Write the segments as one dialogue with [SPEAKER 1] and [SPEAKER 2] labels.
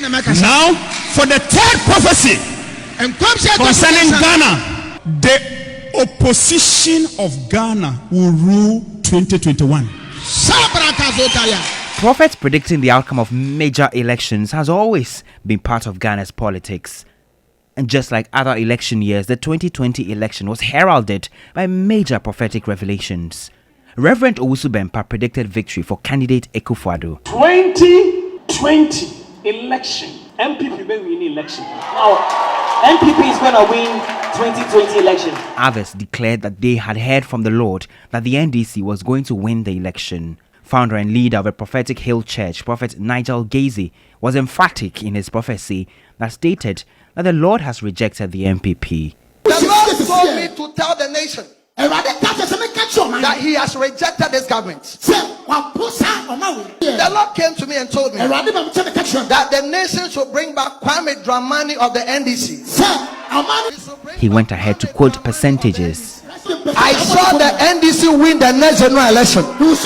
[SPEAKER 1] Now, for the third prophecy concerning Ghana, the opposition of Ghana will rule 2021.
[SPEAKER 2] Prophets predicting the outcome of major elections has always been part of Ghana's politics. And just like other election years, the 2020 election was heralded by major prophetic revelations. Reverend Owusu Bempah predicted victory for candidate Akufo-Addo.
[SPEAKER 3] 2020 election, MPP will win election. Now, MPP is going to win 2020 election.
[SPEAKER 2] Others declared that they had heard from the Lord that the NDC was going to win the election. Founder and leader of a prophetic hill church, Prophet Nigel was emphatic in his prophecy that stated that the Lord has rejected the MPP.
[SPEAKER 4] The Lord told me to tell the nation that he has rejected this government. The Lord came to me and told me that the nation should bring back Kwame Dramani of the NDC.
[SPEAKER 2] He went ahead to quote percentages.
[SPEAKER 4] I saw the NDC win the next general election with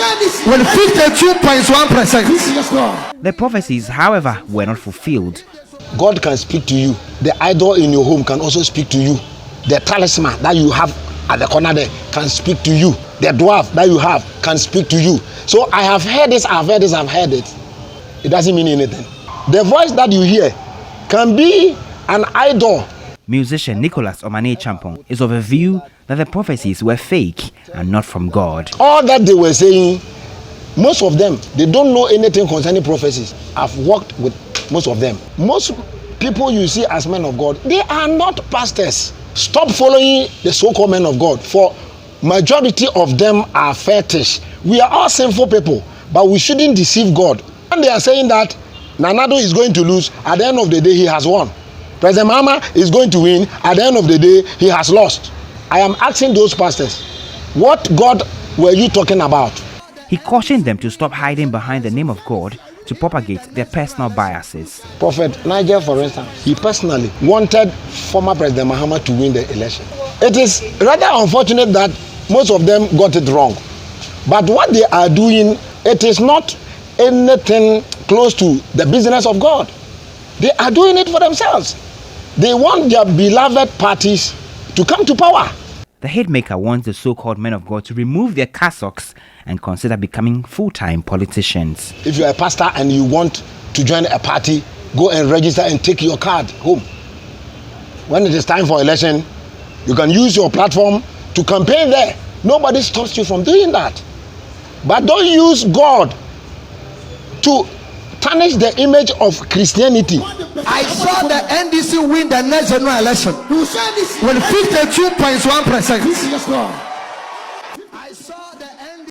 [SPEAKER 4] 52.1%.
[SPEAKER 2] The prophecies, however, were not fulfilled.
[SPEAKER 5] God can speak to you. The idol in your home can also speak to you. The talisman that you have at the corner there can speak to you. The dwarf that you have can speak to you. So I have heard this, I've heard it. It doesn't mean anything. The voice that you hear can be an idol.
[SPEAKER 2] Musician Nicholas Omane Acheampong is of a view that the prophecies were fake and not from God.
[SPEAKER 5] All that they were saying, most of them, they don't know anything concerning prophecies. I've worked with most of them. Most people you see as men of God, they are not pastors. Stop following the so-called men of God, for majority of them are fetish. We are all sinful people, but we shouldn't deceive God. And they are saying that Nanado is going to lose, at the end of the day he has won. President Mahama is going to win, at the end of the day he has lost. I am asking those pastors, what God were you talking about?
[SPEAKER 2] He cautioned them to stop hiding behind the name of God to propagate their personal biases.
[SPEAKER 5] Prophet Nigel, for instance, he personally wanted former President Mahama to win the election. It is rather unfortunate that most of them got it wrong. But what they are doing, it is not anything close to the business of God. They are doing it for themselves. They want their beloved parties to come to power.
[SPEAKER 2] The hitmaker wants the so-called men of God to remove their cassocks and consider becoming full-time politicians.
[SPEAKER 5] If you are a pastor and you want to join a party, go and register and take your card home. When it is time for election, you can use your platform to campaign there. Nobody stops you from doing that. But don't use God to tarnish the image of Christianity.
[SPEAKER 4] I saw the NDC win the next general election with 52.1%.